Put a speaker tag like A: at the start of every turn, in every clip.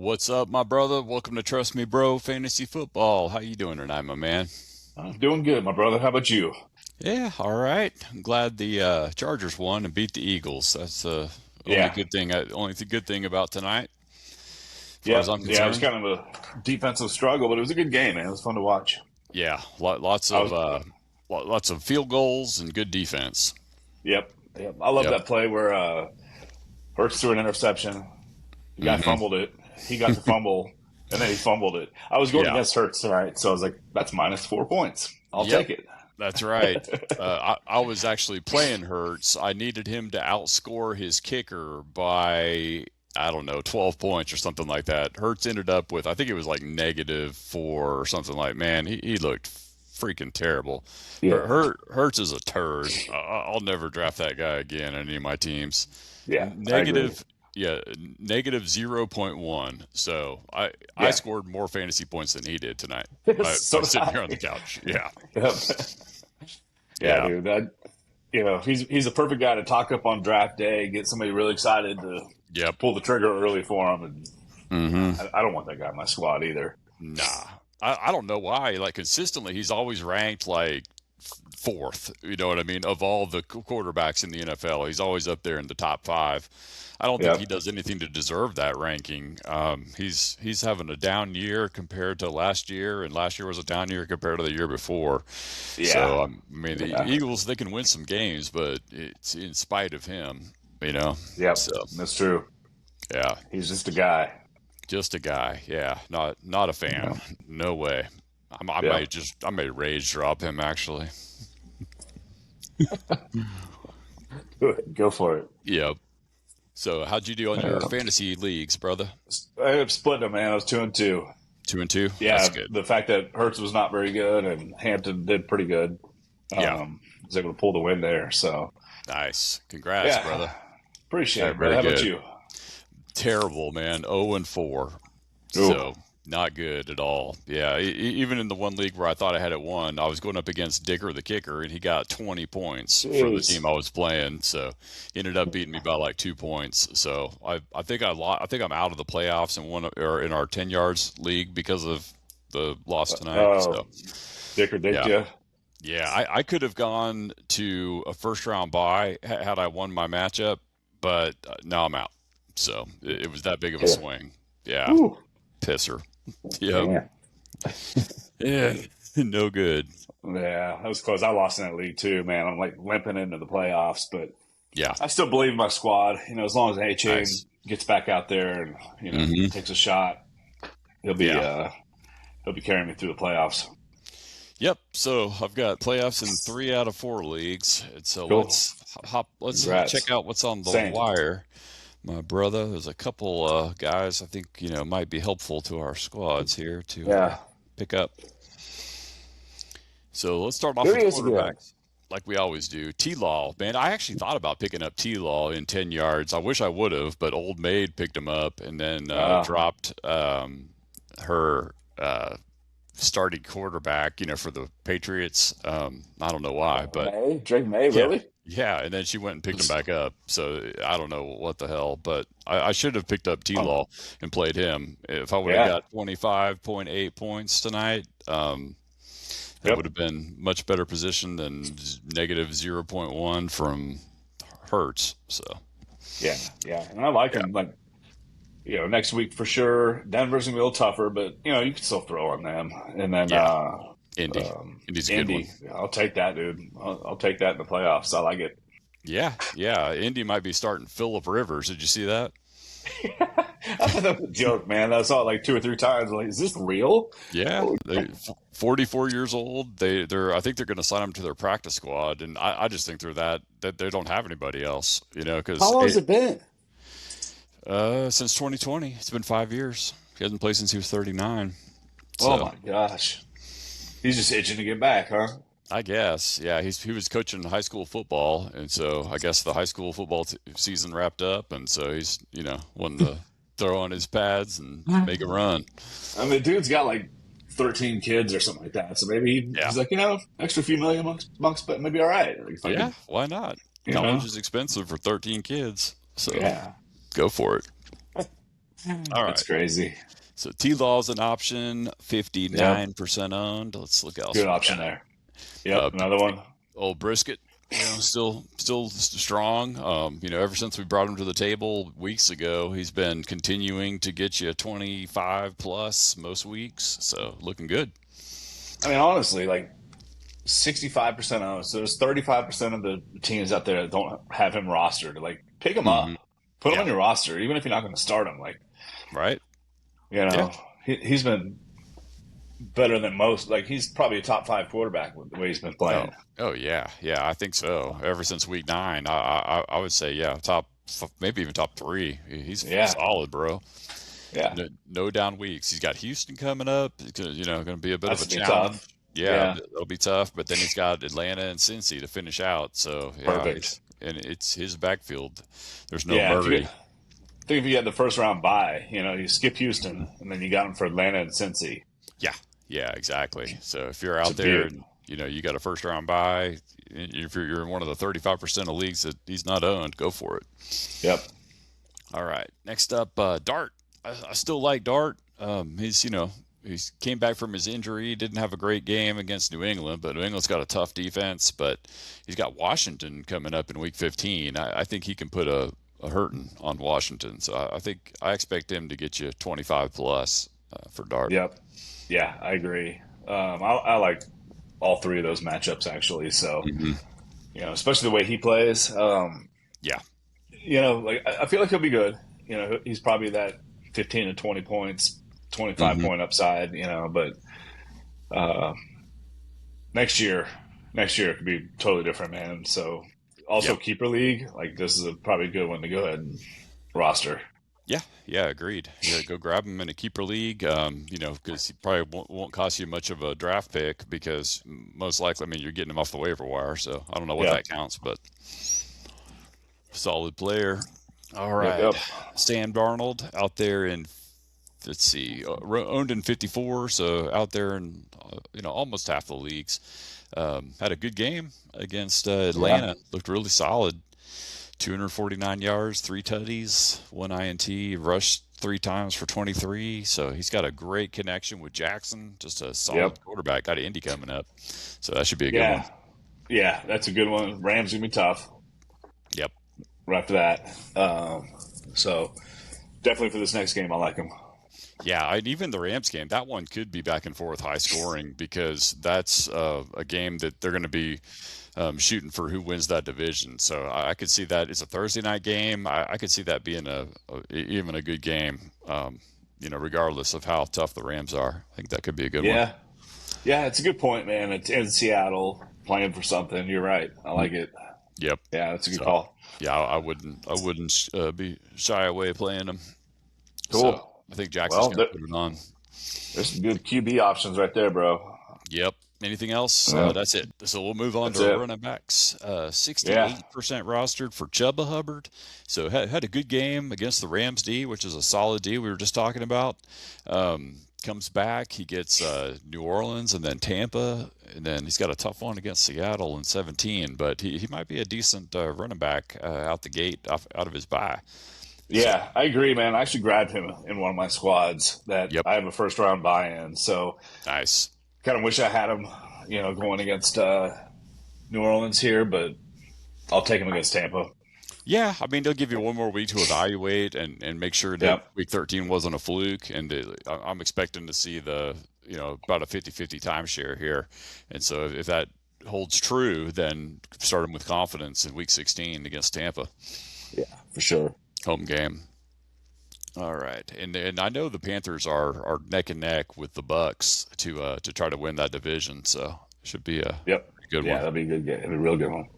A: What's up, my brother? Welcome to Trust Me Bro Fantasy Football. How you doing tonight, my man?
B: I'm doing good, my brother. How about you?
A: Yeah, all right. I'm glad the Chargers won and beat the Eagles. That's the only
B: Yeah.
A: good thing. Good thing about tonight, as far as
B: Yep.
A: I'm
B: Yeah, it was
A: concerned.
B: kind of a defensive struggle, but it was a good game, man. It was fun to watch.
A: Yeah,
B: I was,
A: lots of field goals and good defense.
B: yep. Yep. I love
A: Yep.
B: that play where Hurts threw an interception. The guy
A: Hmm.
B: fumbled it. He got the fumble, and then he fumbled it. I was going
A: Yeah.
B: against Hurts tonight, so I was like, that's minus 4 points. I'll
A: Yep.
B: take it.
A: That's right. I was actually playing Hurts. I needed him to outscore his kicker by, I don't know, 12 points or something like that. Hurts ended up with, I think it was like -4 or something like, man, he looked freaking terrible.
B: Yeah.
A: Hurts is a turd. I'll never draft that guy again on any of my teams.
B: Yeah, I agree.
A: Negative, yeah, negative zero point 0.1. So I
B: Yeah.
A: scored more fantasy points than he did tonight
B: So
A: by
B: did
A: sitting here on the
B: I.
A: couch. Yeah.
B: Yep. Yeah,
A: Yeah.
B: dude. He's a perfect guy to talk up on draft day, get somebody really excited to
A: Yep.
B: pull the trigger early for him. And
A: Hmm.
B: I don't want that guy in my squad either.
A: Nah, I don't know why. Like consistently, he's always ranked like fourth. You know what I mean? Of all the quarterbacks in the NFL, he's always up there in the top five. I don't think he
B: Yep.
A: does anything to deserve that ranking. He's having a down year compared to last year, and last year was a down year compared to the year before.
B: Yeah.
A: So I mean, the
B: Yeah.
A: Eagles, they can win some games, but it's in spite of him. You know.
B: Yep.
A: So
B: That's true.
A: yeah,
B: He's just a guy.
A: just a guy. Yeah, not a
B: Yeah.
A: fan. No way.
B: Yep.
A: I may rage drop him actually.
B: Good. Go for it.
A: Yep. So how'd you do on your
B: Uh,
A: fantasy leagues, brother?
B: I have split them, man. I was 2-2.
A: 2-2. That's
B: Yeah,
A: good.
B: the fact that Hertz was not very good and Hampton did pretty good.
A: Yeah.
B: Was able to pull the win there. So
A: Nice. Congrats,
B: yeah,
A: brother.
B: appreciate
A: Very,
B: it, brother.
A: very
B: How about
A: good.
B: you?
A: Terrible, man. 0-4.
B: Ooh.
A: So not good at all. Yeah. Even in the one league where I thought I had it won, I was going up against Digger the kicker, and he got 20 points for the
B: Jeez.
A: team I was playing. So he ended up beating me by like 2 points. So I think I lost. I think I'm out of the playoffs in one or in our 10 yards league because of the loss tonight.
B: Oh,
A: So
B: Dicker dicked
A: yeah.
B: you.
A: Yeah, I could have gone to a first round bye had I won my matchup, but now I'm out. So it was that big of a
B: Yeah.
A: swing. Yeah,
B: Ooh.
A: pisser. Yep.
B: Man.
A: Yeah, no good.
B: Yeah, that was close. I lost in that league too, man. I'm like limping into the playoffs, but
A: Yeah,
B: I still believe in my squad. As long as A Chain
A: nice.
B: gets back out there and
A: Hmm.
B: takes a shot, he'll be
A: Yeah.
B: uh he'll be carrying me through the playoffs.
A: Yep. So I've got playoffs in 3 out of 4 leagues, and so
B: Cool.
A: let's
B: Congrats.
A: check out what's on the
B: Same.
A: wire, my brother. There's a couple guys I think might be helpful to our squads here to
B: Yeah.
A: pick up. So let's start off
B: Here
A: with
B: he is again.
A: quarterbacks, like we always do. T-Law, man, I actually thought about picking up T-Law in 10 yards. I wish I would have, but Old Maid picked him up and then
B: Uh,
A: dropped her starting quarterback, for the Patriots. I don't know why, but
B: May? Drake May,
A: yeah.
B: really?
A: Yeah, and then she went and picked him back up. So I don't know what the hell, but I should have picked up
B: Oh,
A: T-Law and played him. If I would have
B: yeah.
A: got 25.8 points tonight, that would
B: Yep.
A: have been much better position than negative zero point 0.1 from Hertz. So,
B: Yeah. Yeah. And I like
A: yeah.
B: him. Like, next week for sure. Denver's gonna be a little tougher, but you can still throw on them. And then
A: Yeah. Indy. Indy's a good one.
B: Indy. I'll take that, dude. I'll take that in the playoffs. I like it.
A: Yeah. Yeah. Indy might be starting Philip Rivers. Did you see that?
B: I thought that was a joke, man. I saw it like 2 or 3 times. I'm like, is this real?
A: Yeah.
B: Holy
A: They 44 years old. I think they're going to sign him to their practice squad. And I just think they're that they don't have anybody else,
B: How
A: because
B: long has it been?
A: since 2020, it's been 5 years. He hasn't played since he was 39.
B: Oh
A: So
B: my gosh. He's just itching to get back, huh?
A: I guess, yeah. He was coaching high school football, and so I guess the high school football season wrapped up, and so he's wanting to throw on his pads and make a run.
B: I mean, the dude's got like 13 kids or something like that. So maybe
A: Yeah,
B: he's like, extra few million amongst but maybe all right. Like if I
A: yeah.
B: could,
A: Why not?
B: you know,
A: College is expensive for 13 kids, so
B: yeah.
A: go for it. All
B: That's
A: right.
B: crazy.
A: So T Law's an option,
B: Yep.
A: 59% owned. Let's look else
B: Good
A: we
B: option
A: got.
B: there. Yep.
A: Uh,
B: Another one.
A: Old Brisket, still strong. Ever since we brought him to the table weeks ago, he's been continuing to get you 25 plus most weeks. So looking good.
B: I mean, honestly, like 65% owned. So there's 35% of the teams out there that don't have him rostered. Like, pick him
A: Hmm.
B: up, put him
A: Yeah.
B: on your roster, even if you're not going to start him. Like,
A: Right.
B: you
A: Yeah.
B: know, he's been better than most. Like, he's probably a top five quarterback with the way he's been
A: Oh.
B: playing.
A: Oh yeah. Yeah. I think so. Ever since week 9, I would say yeah, maybe even top 3. He's
B: Yeah.
A: solid, bro.
B: Yeah.
A: No down weeks. He's got Houston coming up. It's going to be a bit of
B: That's
A: a
B: going to be
A: challenge.
B: tough.
A: Yeah,
B: Yeah.
A: it'll be tough. But then he's got Atlanta and Cincy to finish out. So yeah,
B: Perfect.
A: it's his backfield. There's no
B: Yeah. If you
A: Murray.
B: get, think if you had the first round bye, you skip Houston and then you got him for Atlanta and Cincy.
A: Yeah, yeah, exactly. So if you're
B: It's a
A: out there
B: beaut.
A: and you got a first round bye, if you're in one of the 35% of leagues that he's not owned, go for it.
B: Yep.
A: All right. Next up, Dart. I still like Dart. He's came back from his injury. Didn't have a great game against New England, but New England's got a tough defense. But he's got Washington coming up in Week 15. I think he can put a hurting on Washington. So I think I expect him to get you 25 plus for Dart.
B: Yep. Yeah, I agree. I like all three of those matchups actually. So,
A: Hmm.
B: especially the way he plays.
A: Yeah.
B: Like I feel like he'll be good. He's probably that 15 to 20 points, 25
A: Hmm.
B: point upside. But uh, next year, next year it could be totally different, man. So, also
A: Yep.
B: keeper league, like this is probably a good one to go ahead and roster.
A: Yeah, yeah, agreed. Yeah, go grab him in a keeper league. Because he probably won't cost you much of a draft pick because most likely, I mean, you're getting him off the waiver wire. So I don't know what
B: Yep.
A: that counts, but solid player. All
B: Yep.
A: right,
B: Yep.
A: Sam Darnold out there in let's see, owned in 54, so out there in almost half the leagues. Had a good game against
B: Yeah.
A: Atlanta. Looked really solid. 249 yards, 3 tutties, 1 INT, rushed 3 times for 23. So he's got a great connection with Jackson. Just a
B: Yep.
A: solid quarterback. Got an Indy coming up, so that should be a good one.
B: Yeah. Yeah. That's a good one. Rams gonna be tough
A: Yep.
B: right after that. So definitely for this next game, I like him.
A: Yeah, and even the Rams game, that one could be back and forth, high scoring, because that's a game that they're going to be shooting for who wins that division. So I could see that it's a Thursday night game. I could see that being even a good game. Regardless of how tough the Rams are, I think that could be a good one.
B: Yeah. Yeah. It's a good point, man. It's in Seattle playing for something. You're right. I like it.
A: Yep.
B: Yeah. That's a good
A: So
B: call.
A: yeah, I wouldn't be shy away playing them. So
B: Cool.
A: I think Jackson's
B: Well,
A: going to put it on.
B: there's some good QB options right there, bro.
A: Yep. Anything else?
B: Yeah.
A: That's it. So we'll move on
B: That's
A: to
B: it.
A: running backs.
B: Yeah.
A: 68% rostered for Chuba Hubbard. So had a good game against the Rams D, which is a solid D we were just talking about. Comes back. He gets New Orleans and then Tampa. And then he's got a tough one against Seattle in 17. But he might be a decent running back out the gate, out of his bye. So,
B: Yeah, I agree, man. I actually grabbed him in one of my squads that
A: yep.
B: I have a first round buy in. So
A: Nice.
B: kind of wish I had him, going against New Orleans here, but I'll take him against Tampa.
A: Yeah, I mean, they'll give you one more week to evaluate and make sure that
B: Yep.
A: week 13 wasn't a fluke. And I'm expecting to see about a 50-50 timeshare here. And so if that holds true, then start them with confidence in week 16 against Tampa,
B: Yeah, for sure.
A: home game. All right, and I know the Panthers are neck and neck with the Bucks to try to win that division, so it should be a
B: Yep.
A: good
B: Yeah,
A: one.
B: that'll be a good game. It'll be a real good one.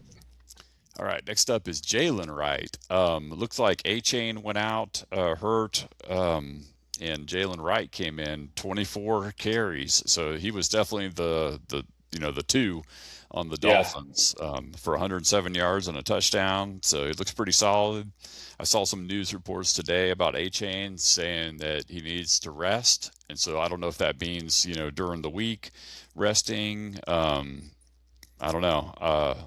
A: All right, next up is Jalen Wright. Looks like A Chain went out hurt, and Jalen Wright came in 24 carries, so he was definitely the two on the
B: Yeah.
A: Dolphins for 107 yards and a touchdown. So it looks pretty solid. I saw some news reports today about A Chain saying that he needs to rest, and so I don't know if that means during the week resting. I don't know.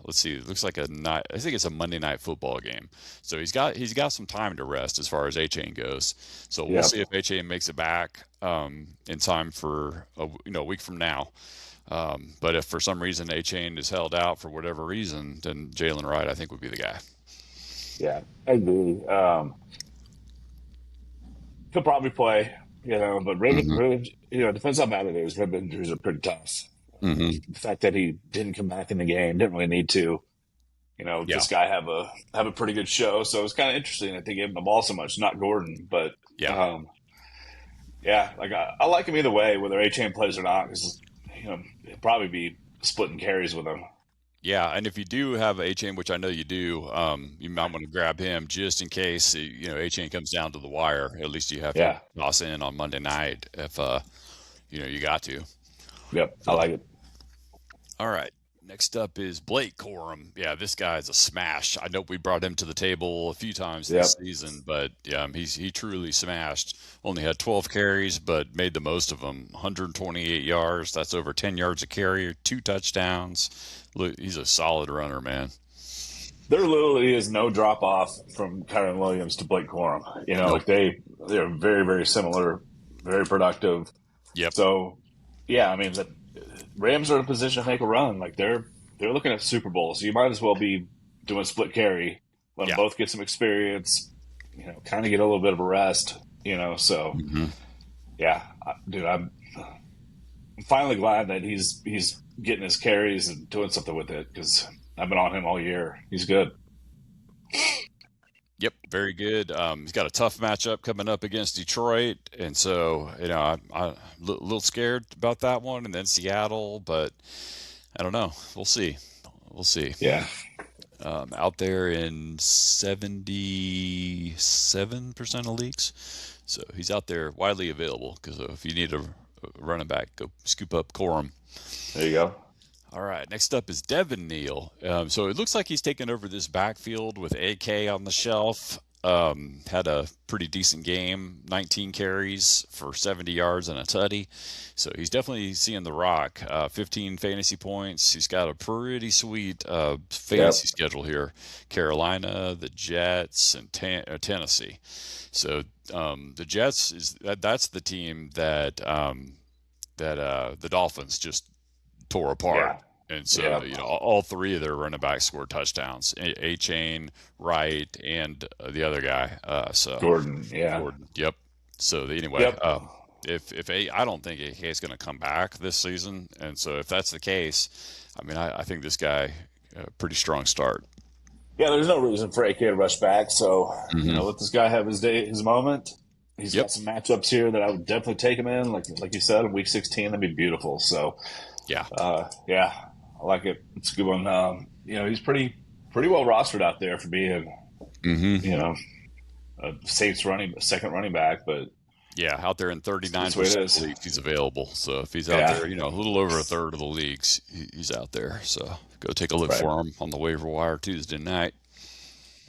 A: Let's see. It looks like a night. I think it's a Monday night football game. So he's got some time to rest as far as A Chain goes. So we'll
B: Yeah,
A: see if A Chain makes it back in time for a week from now. But if for some reason A Chain is held out for whatever reason, then Jalen Wright I think would be the guy.
B: yeah, I agree. He'll probably play, but
A: Hmm.
B: Ravens, depends how bad it is. Rib injuries are pretty tough.
A: Hmm.
B: The fact that he didn't come back in the game, didn't really need to.
A: Yeah.
B: This guy have a pretty good show, so it's kind of interesting that they gave him the ball so much. Not Gordon, but
A: Yeah.
B: yeah, like I like him either way, whether A Chain plays or not, because he'll probably be splitting carries with him.
A: Yeah, and if you do have A Chain, which I know you do, you might want to grab him just in case A Chain comes down to the wire. At least you have him
B: Yeah,
A: toss in on Monday night if you got to.
B: yep, I
A: So,
B: like it.
A: all right. Next up is Blake Corum. Yeah, this guy's a smash. I know we brought him to the table a few times this
B: Yep,
A: season, but yeah, he truly smashed. Only had 12 carries, but made the most of them. 128 yards. That's over 10 yards a carry, 2 touchdowns. Look, he's a solid runner, man.
B: there literally is no drop off from Kyron Williams to Blake Corum.
A: Nope.
B: Like they're very very similar, very productive.
A: Yep.
B: So yeah, I mean the Rams are in a position to make a run. Like they're looking at Super Bowl, so you might as well be doing split carry. Let them
A: Yeah.
B: both get some experience. Kind of get a little bit of a rest. So
A: Hmm.
B: yeah, dude, I'm finally glad that he's getting his carries and doing something with it because I've been on him all year. He's good.
A: Yep, very good. He's got a tough matchup coming up against Detroit, and so I'm a little scared about that one, and then Seattle, but I don't know. We'll see. We'll see.
B: Yeah,
A: Out there in 77% of leagues, so he's out there widely available. Because if you need a running back, go scoop up Corum.
B: there you go.
A: All right, next up is Devin Neal. So it looks like he's taken over this backfield with AK on the shelf. Had a pretty decent game, 19 carries for 70 yards and a tutty. So he's definitely seeing the rock. 15 fantasy points. He's got a pretty sweet fantasy
B: Yep.
A: schedule here: Carolina, the Jets, and Tennessee. So the Jets that's the team that the Dolphins just tore apart.
B: Yeah.
A: And so,
B: Yep.
A: all three of their running backs scored touchdowns. A Chain, Wright, and the other guy. So
B: Jordan. Yeah.
A: Gordon. Yep. So anyway,
B: Yep.
A: if I don't think AK is going to come back this season, and so if that's the case, I mean, I think this guy pretty strong start.
B: Yeah. There's no reason for AK to rush back. So
A: Hmm.
B: let this guy have his day, his moment. He's
A: Yep.
B: got some matchups here that I would definitely take him in. Like you said, in week 16, that'd be beautiful. So
A: Yeah.
B: yeah, I like it. It's a good one. He's pretty well rostered out there for being
A: Hmm.
B: you know a Saints second running back, but
A: Yeah, out there in
B: that's the way it
A: 39% of
B: is.
A: the leagues, he's available. So if he's out
B: Yeah.
A: there, a little over a third of the leagues, he's out there. So go take a look
B: Right.
A: for him on the waiver wire Tuesday night.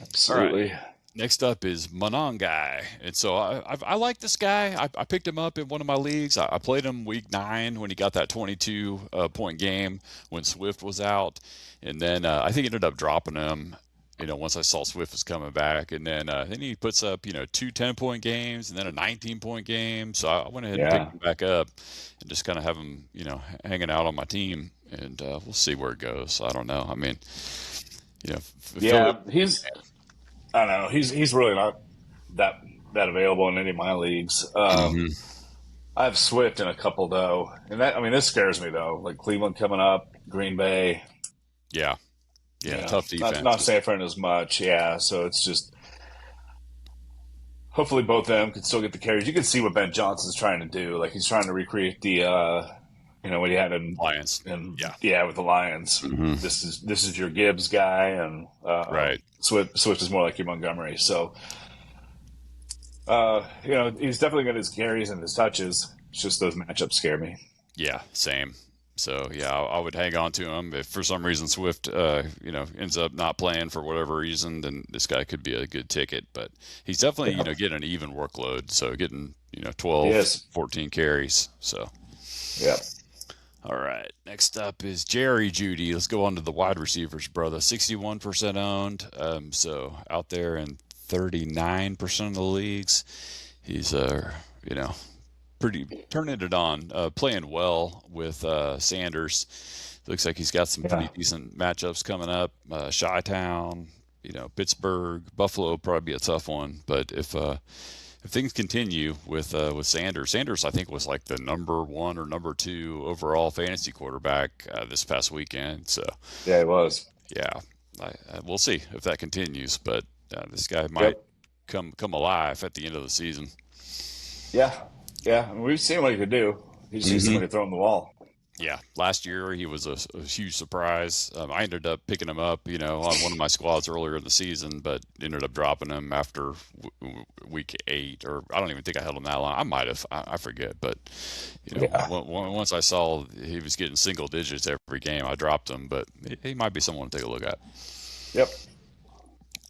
A: All right.
B: Absolutely.
A: Next up is Monongai. And so I like this guy. I picked him up in one of my leagues. I played him week 9 when he got that 22 point game when Swift was out. And then I think I ended up dropping him, once I saw Swift was coming back. And then he puts up, 2 10-point games and then a 19-point game. So I went ahead and picked
B: Yeah.
A: him back up and just kind of have him, hanging out on my team. And we'll see where it goes. I don't know. I mean, Philly.
B: Yeah. I don't know. He's really not that available in any of my leagues.
A: Hmm.
B: I have Swift in a couple though, and this scares me though. Like Cleveland coming up, Green Bay.
A: Yeah. Yeah. Tough
B: Not
A: defenses.
B: San Fran as much. Yeah, so it's just hopefully both of them can still get the carries. You can see what Ben Johnson's trying to do. Like he's trying to recreate the what he had
A: Lions.
B: in
A: Yeah.
B: yeah with the Lions.
A: Hmm.
B: This is your Gibbs guy, and
A: Right.
B: Swift is more like your Montgomery. So he's definitely got his carries and his touches. It's just those matchups scare me.
A: Yeah. Same. So yeah, I would hang on to him. If for some reason Swift, ends up not playing for whatever reason, then this guy could be a good ticket. But he's definitely,
B: Yeah,
A: getting an even workload. So getting,
B: he
A: 12,
B: is.
A: 14 carries. So
B: Yeah.
A: All right. Next up is Jerry Judy. Let's go on to the wide receivers, brother. 61% owned. So out there in 39% of the leagues. He's you know, pretty turning it on, playing well with Sanders. Looks like he's got some
B: Yeah.
A: pretty decent matchups coming up. Chi-Town, Pittsburgh, Buffalo will probably be a tough one. But if things continue with Sanders, Sanders I think was like the number one or number two overall fantasy quarterback this past weekend. So
B: Yeah, it was.
A: yeah, we'll see if that continues. But this guy might
B: Yep.
A: come alive at the end of the season.
B: Yeah. Yeah. I mean, we've seen what he could do. He just needs
A: Mm-hmm.
B: somebody to throw him the ball.
A: Yeah, last year he was a huge surprise. I ended up picking him up, on one of my squads earlier in the season, but ended up dropping him after week 8, or I don't even think I held him that long. I might have, I forget, but
B: Yeah.
A: once I saw he was getting single digits every game, I dropped him. But he might be someone to take a look at.
B: Yep.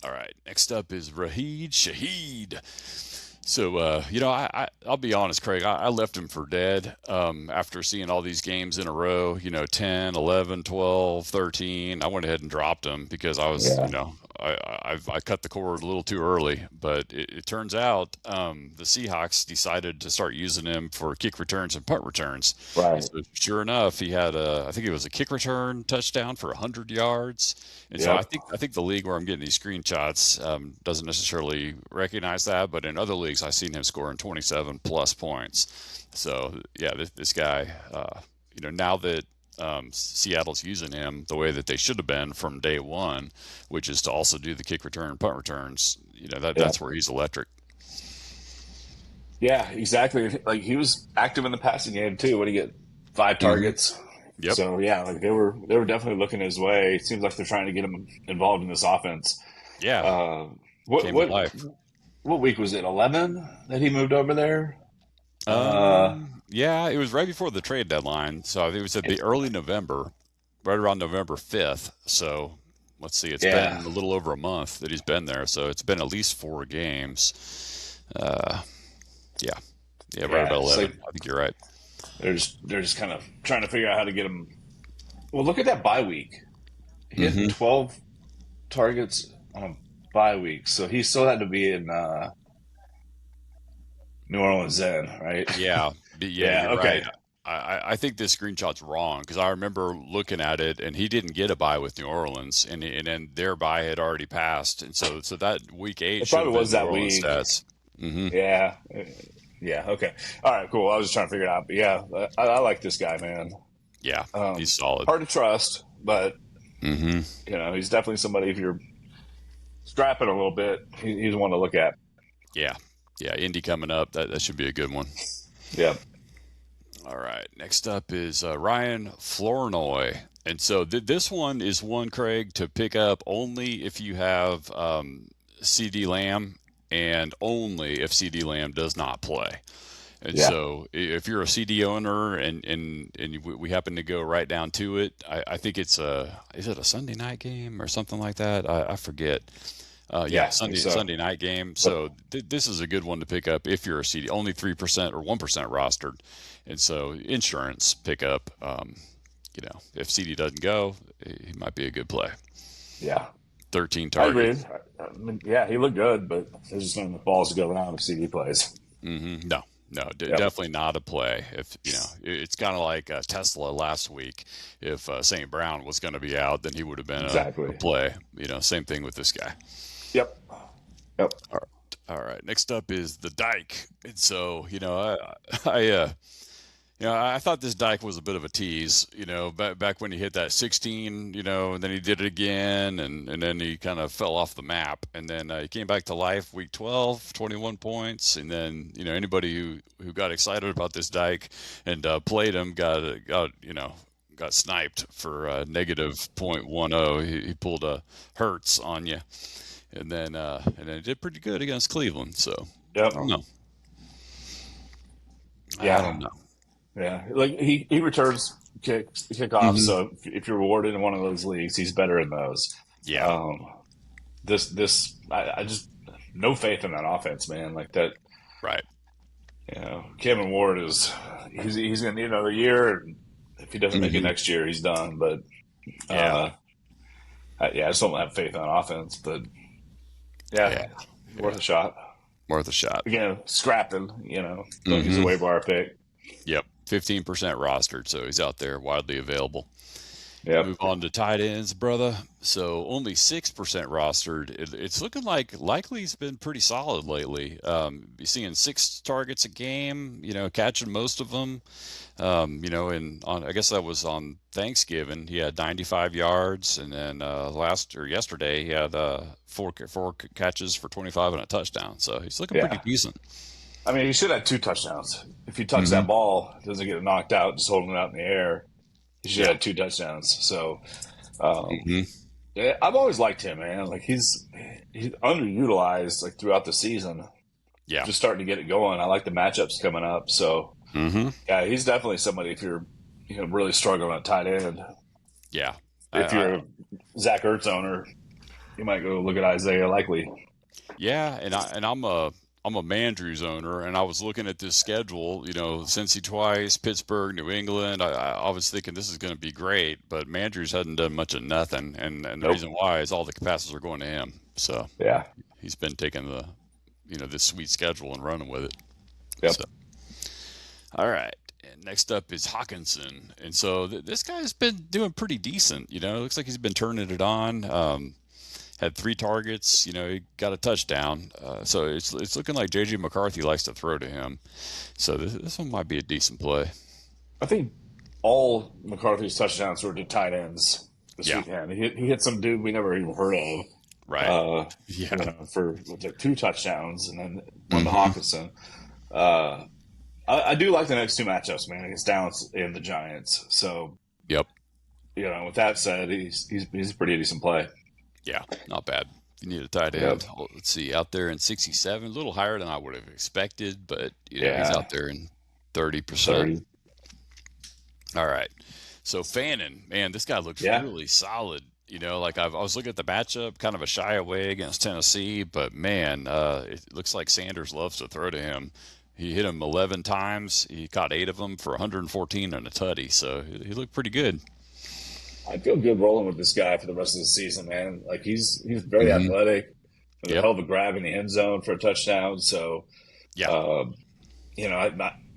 A: All right, next up is Raheed Shaheed. So, I'll be honest, Craig, I left him for dead after seeing all these games in a row, 10, 11, 12, 13. I went ahead and dropped him because I was,
B: Yeah.
A: I cut the cord a little too early. But it turns out the Seahawks decided to start using him for kick returns and punt returns. And
B: Right.
A: so, sure enough, he had I think it was a kick return touchdown for 100 yards. And so I
B: Yep.
A: think I think the league where I'm getting these screenshots doesn't necessarily recognize that, but in other leagues I've seen him scoring 27 plus points. So yeah, this guy, now that Seattle's using him the way that they should have been from day one, which is to also do the kick return, punt returns,
B: Yeah.
A: that's where he's electric.
B: Yeah, exactly. Like he was active in the passing game too. What did he get? Five
A: Hmm.
B: targets.
A: Yep,
B: So yeah, like they were definitely looking his way. It seems like they're trying to get him involved in this offense.
A: yeah,
B: Uh, what
A: came to
B: what
A: life.
B: what week was it? 11 that he moved over there. Uh,
A: Yeah, it was right before the trade deadline, so I think it was at the early November, right around November 5th. So let's see, it's
B: yeah,
A: been a little over a month that he's been there, so it's been at least 4 games. Uh, yeah, yeah, right
B: yeah.
A: about
B: It's
A: 11.
B: like
A: I think you're right.
B: they're just kind of trying to figure out how to get him. Well, look at that bye week. He had
A: Hmm.
B: 12 targets on a bye week, so he still had to be in New Orleans then, right?
A: Yeah, yeah,
B: Yeah.
A: you're right.
B: Okay.
A: I think this screenshot's wrong because I remember looking at it and he didn't get a bye with New Orleans and then their bye had already passed and so that week 8
B: It
A: should
B: probably
A: have been
B: was
A: New
B: that
A: Orleans
B: week.
A: stats. Hmm.
B: Yeah. Yeah. Okay. All right. Cool. I was just trying to figure it out. But yeah, I like this guy, man.
A: Yeah,
B: Um,
A: he's solid.
B: hard to trust, but
A: Hmm.
B: he's definitely somebody. If you're strapping a little bit, he's one to look at.
A: Yeah, yeah. Indy coming up. That should be a good one.
B: Yeah.
A: All right. Next up is Ryan Flournoy. And so this one is one, Craig, to pick up only if you have CD Lamb and only if CD Lamb does not play. And
B: Yeah.
A: so if you're a CD owner and we happen to go right down to it, I think is it a Sunday night game or something like that? I forget.
B: Yeah.
A: Yeah,
B: I think
A: Sunday
B: so.
A: night game.
B: Yep.
A: So this is a good one to pick up if you're a CD. Only 3% or 1% rostered, and so insurance pickup. If CD doesn't go, he might be a good play.
B: Yeah.
A: 13
B: I agree.
A: targets.
B: I mean, yeah, he looked good, but there's just not enough balls to go around if CD plays.
A: No, no,
B: Yep.
A: definitely not a play. If it's kind of like Tesla last week. If St. Brown was going to be out, then he would have been a
B: Exactly.
A: play. Same thing with this guy.
B: Yep. Yep.
A: All right. All right. Next up is the Dyke. And so, I thought this Dyke was a bit of a tease, back when he hit that 16, and then he did it again, and then he kind of fell off the map. And then he came back to life week 12, 21 points. And then, anybody who got excited about this Dyke and played him got sniped for negative .10. He pulled a Hertz on you, and then it did pretty good against Cleveland. So
B: Yep.
A: I don't know. I
B: Yeah.
A: don't know.
B: Yeah. Like he returns kickoffs.
A: Hmm.
B: So if you're rewarded in one of those leagues, he's better in those.
A: Yeah.
B: Um, I just no faith in that offense, man. Like that.
A: Right.
B: Kevin Ward he's going to need another year. And If he doesn't make it
A: Mm-hmm.
B: next year, he's done. But
A: Yeah.
B: uh, yeah, I just don't have faith on offense. But yeah,
A: Yeah.
B: worth
A: Yeah.
B: a shot.
A: Worth a shot.
B: Again, scrapping. Don't use a
A: Mm-hmm.
B: waiver wire pick.
A: Yep. 15% rostered, so he's out there widely available.
B: Yep.
A: Move on to tight ends, brother. So only 6% rostered. It's looking like likely's been pretty solid lately. You're seeing 6 targets a game, catching most of them. And I guess that was on Thanksgiving. He had 95 yards, and then yesterday he had four catches for 25 and a touchdown. So he's looking pretty
B: Yeah.
A: decent.
B: I mean, he should have 2 touchdowns. If he tucks
A: Mm-hmm.
B: that ball, doesn't get it knocked out, just holding it out in the air, he should
A: Yeah.
B: have 2 touchdowns. So, um,
A: Mm-hmm.
B: yeah, I've always liked him, man. Like he's underutilized like throughout the season.
A: Yeah.
B: Just starting to get it going. I like the matchups coming up. So,
A: Mm-hmm.
B: yeah, he's definitely somebody if you're really struggling at tight end.
A: Yeah.
B: If you're a Zach Ertz owner, you might go look at Isaiah Likely.
A: Yeah, I'm a Mandrews owner, and I was looking at this schedule. Cincy twice, Pittsburgh, New England. I was thinking this is going to be great, but Mandrews hadn't done much of nothing, and the
B: Nope.
A: reason why is all the passes are going to him. So
B: Yeah.
A: he's been taking this sweet schedule and running with it.
B: Yep.
A: So all right. And next up is Hawkinson, and so this guy's been doing pretty decent. It looks like he's been turning it on. Had 3 targets. He got a touchdown. So it's looking like J.J. McCarthy likes to throw to him. So this one might be a decent play.
B: I think all McCarthy's touchdowns were to tight ends this
A: Yeah.
B: weekend. He hit some dude we never even heard of.
A: Right. Yeah.
B: For like 2 touchdowns and then one to
A: Mm-hmm.
B: Hawkinson. I do like the next 2 matchups, man, against Dallas and the Giants. So,
A: Yep.
B: with that said, he's a pretty decent play.
A: Yeah. Not bad. You need a tight end. Well, let's see. Out there in 67, a little higher than I would have expected, but he's out there in 30%.
B: 30.
A: All right. So Fannin, man, this guy looks
B: Yeah.
A: really solid. I was looking at the matchup, kind of a shy away against Tennessee, but man, it looks like Sanders loves to throw to him. He hit him 11 times. He caught 8 of them for 114 and a tutty, so he looked pretty good.
B: I feel good rolling with this guy for the rest of the season, man. Like he's very
A: Mm-hmm.
B: athletic. With a
A: Yep.
B: hell of a grab in the end zone for a touchdown. So,
A: Yeah.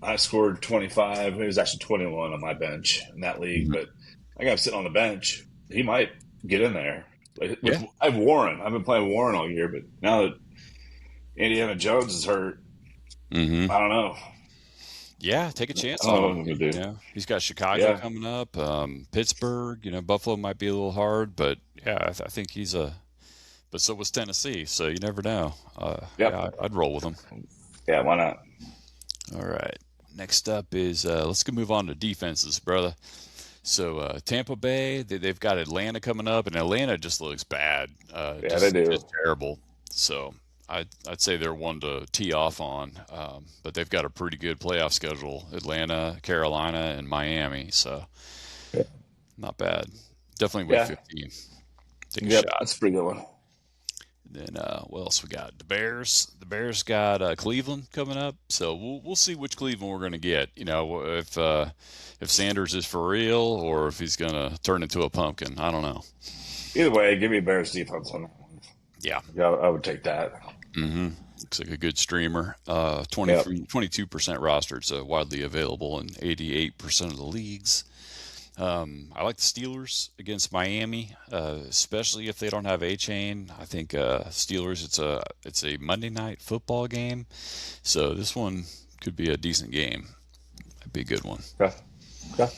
B: I scored 25. It was actually 21 on my bench in that league,
A: Mhm.
B: but I got him sitting on the bench. He might get in there.
A: Yeah.
B: I have Warren. I've been playing Warren all year, but now that Indiana Jones is hurt,
A: Mm-hmm.
B: I don't know.
A: Yeah, take a chance
B: I don't know
A: on
B: what
A: him.
B: I'm gonna do.
A: He's got Chicago
B: Yeah,
A: coming up, Pittsburgh. Buffalo might be a little hard, but yeah, I think he's a. But so was Tennessee, so you never know.
B: yep,
A: Yeah, I'd roll with him.
B: yeah. Why not?
A: All right. Next up is let's go move on to defenses, brother. So Tampa Bay, they've got Atlanta coming up, and Atlanta just looks bad.
B: Yeah, they do.
A: Just terrible. So I'd say they're one to tee off on. But they've got a pretty good playoff schedule: Atlanta, Carolina, and Miami. So
B: Yeah,
A: not bad. Definitely with
B: yeah.
A: 15. Take a
B: Yep,
A: shot.
B: that's a pretty good one.
A: Then what else we got? The Bears. The Bears got Cleveland coming up, so we'll see which Cleveland we're going to get. If Sanders is for real or if he's going to turn into a pumpkin. I don't know.
B: Either way, give me a Bears defense on that one.
A: Yeah.
B: Yeah, I would take that.
A: Mm-hmm. Looks like a good streamer.
B: Yep.
A: 22% rostered, so widely available in 88% of the leagues. I like the Steelers against Miami, especially if they don't have A-Chain. I think Steelers. It's a Monday night football game, so this one could be a decent game. Might be a good one.
B: Okay. Okay.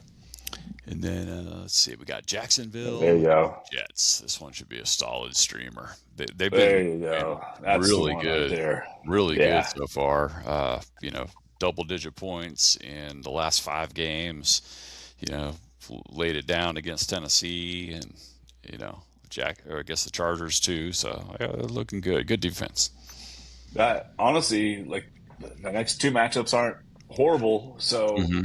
A: And then let's see, we got Jacksonville
B: There you go.
A: Jets. This one should be a solid streamer. They've
B: There
A: been
B: you go. That's
A: really
B: the one
A: good,
B: right there.
A: really
B: Yeah.
A: good so far. Double-digit points in the last 5 games. Laid it down against Tennessee and I guess the Chargers too. So yeah, they're looking good. Good defense.
B: That honestly, like the next 2 matchups aren't horrible. So
A: Mm-hmm.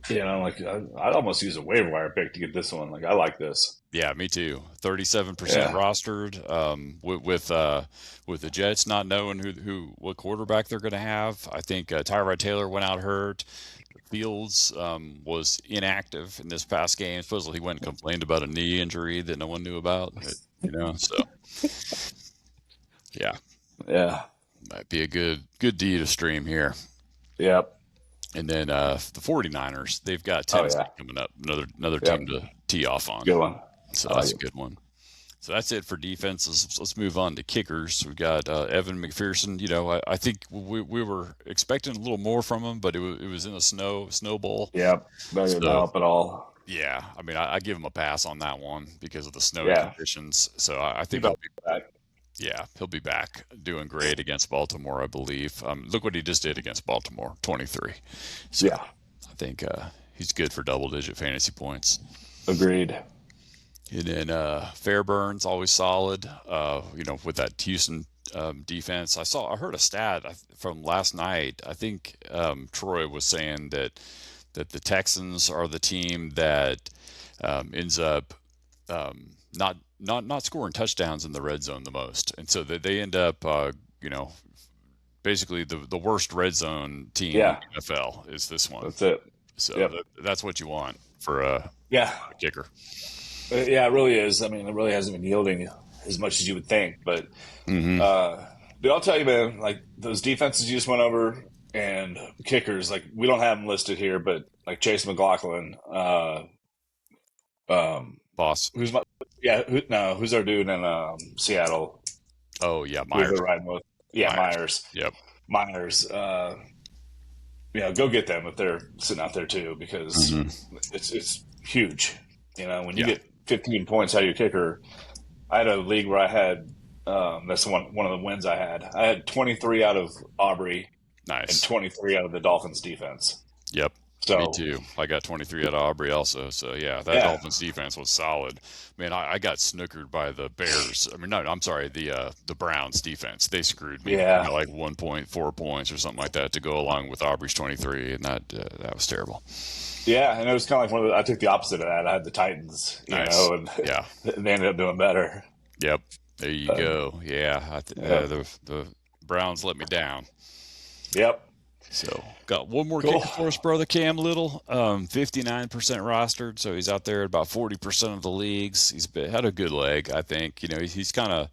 B: Like I'd almost use a waiver wire pick to get this one. Like I like this.
A: Yeah, me too. 37%
B: Yeah.
A: rostered. With the Jets not knowing what quarterback they're going to have, I think Tyrod Taylor went out hurt. Fields was inactive in this past game. Supposedly he went and complained about a knee injury that no one knew about. So yeah,
B: Yeah.
A: might be a good D to stream here.
B: Yep.
A: And then the 49ers, they've got
B: Oh
A: Tennessee
B: yeah.
A: coming up, another team
B: Yep.
A: to tee off on.
B: Good one.
A: So
B: I like
A: that's a
B: it.
A: good one. So that's it for defenses. Let's move on to kickers. We've got Evan McPherson. I think we were expecting a little more from him, but it was in a snow bowl.
B: Yep. That didn't
A: So
B: help at all.
A: yeah, I mean I give him a pass on that one because of the snowy
B: Yeah.
A: conditions. So I
B: You
A: think
B: know that.
A: he'll be back doing great against Baltimore, I believe. Look what he just did against Baltimore, 23. So
B: Yeah.
A: I think he's good for double-digit fantasy points.
B: Agreed.
A: And then Fairburns, always solid. With that Houston defense, I heard a stat from last night. I think Troy was saying that the Texans are the team that ends up not scoring touchdowns in the red zone the most, and so they end up basically the worst red zone team in
B: Yeah.
A: the NFL is this one.
B: That's it.
A: So
B: Yep.
A: that's what you want for a
B: Yeah.
A: kicker.
B: Yeah, it really is. I mean, it really hasn't been yielding as much as you would think. But,
A: Mm-hmm.
B: dude, I'll tell you, man, like those defenses you just went over and kickers, like we don't have them listed here, but like Chase McLaughlin,
A: Boss.
B: who's my, yeah, who's our dude in Seattle?
A: Oh yeah,
B: Who's
A: Myers.
B: the right most? Yeah, Myers.
A: Yep.
B: Myers. Go get them if they're sitting out there too, because
A: Mm-hmm.
B: it's huge. When you
A: Yeah.
B: get 15 points out of your kicker. I had a league where I had that's one of the wins I had. I had 23 out of Aubrey and
A: Nice.
B: 23 out of the Dolphins defense.
A: Yep. Me
B: So
A: too. I got 23 out of Aubrey also. So yeah, that
B: yeah,
A: Dolphins defense was solid. Man, I got snookered by the Bears. I mean, no, I'm sorry, the Browns defense. They screwed me.
B: yeah,
A: Like 1.4 points or something like that to go along with Aubrey's 23, and that was terrible.
B: yeah. And it was kind of like I took the opposite of that. I had the Titans,
A: Nice.
B: and
A: Yeah.
B: they ended up doing better.
A: Yep. There you go. Yeah.
B: Yeah.
A: The Browns let me down.
B: Yep.
A: So got one more
B: Cool.
A: kicker for us, brother Cam Little. 59% rostered, so he's out there at about 40% of the leagues. Had a good leg, I think. He's kind of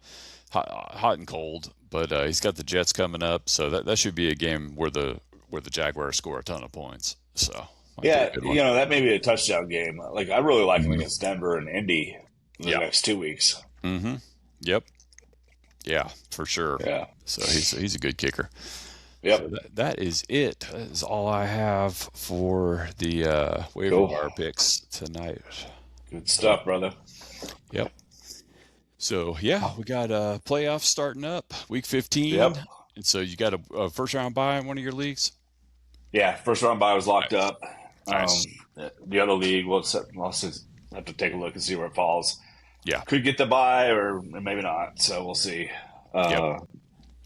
A: hot and cold, but he's got the Jets coming up, so that should be a game where the Jaguars score a ton of points. So might be a
B: Yeah,
A: good one.
B: that may be a touchdown game. Like I really like him against Denver and Indy in the
A: Yeah.
B: next 2 weeks.
A: Mm-hmm. Yep. Yeah, for sure.
B: Yeah.
A: So he's a good kicker.
B: Yep.
A: So that is it. That is all I have for the waiver
B: Cool.
A: wire picks tonight.
B: Good stuff, brother.
A: Yep. So yeah, we got playoffs starting up week 15,
B: Yep.
A: and so you got a first round bye in one of your leagues.
B: Yeah, first round bye was locked
A: Nice.
B: up.
A: Nice.
B: The other league, we'll have to take a look and see where it falls.
A: Yeah.
B: Could get the bye or maybe not, so we'll see.
A: Yep.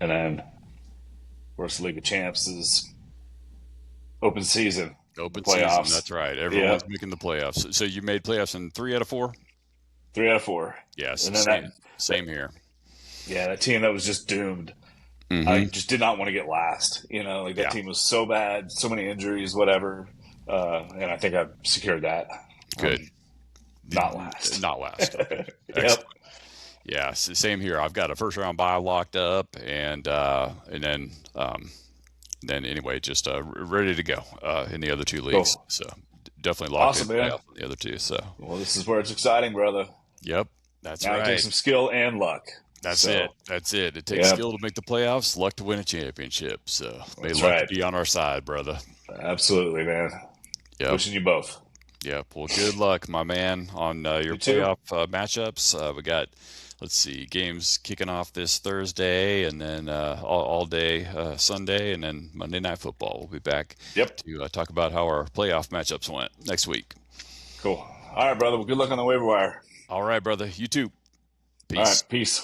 B: And then, of course, the League of Champs is open season.
A: Open
B: Playoffs.
A: season. That's right. Everyone's making the playoffs. So you made playoffs in 3 out of 4.
B: 3 out of 4.
A: Yes.
B: And then
A: Same here.
B: that team that was just doomed.
A: Mm-hmm.
B: I just did not want to get last. That
A: Yeah.
B: team was so bad, so many injuries, whatever. And I think I've secured that.
A: Good.
B: Not last.
A: Not last. Okay.
B: Yep.
A: Excellent. Yeah, same here. I've got a first round bye locked up, and then anyway, just ready to go in the other 2 leagues.
B: Cool.
A: So definitely locked
B: Awesome,
A: in
B: man.
A: playoff in the other 2. So
B: Well, this is where it's exciting, brother.
A: yep, that's
B: Now it
A: right.
B: takes some skill and luck.
A: That's
B: So,
A: it. That's it. It takes
B: Yep.
A: skill to make the playoffs, luck to win a championship. So may
B: That's
A: luck
B: right.
A: be on our side, brother.
B: Absolutely, man.
A: Yep.
B: Wishing you both.
A: Yep. Well, good luck, my man, on your
B: You too.
A: playoff matchups. We got, let's see, games kicking off this Thursday, and then all day Sunday, and then Monday Night Football. We'll be back
B: Yep.
A: to talk about how our playoff matchups went next week.
B: Cool. All right, brother. Well, good luck on the waiver wire.
A: All right, brother. You too.
B: All right.
A: Peace.
B: Peace.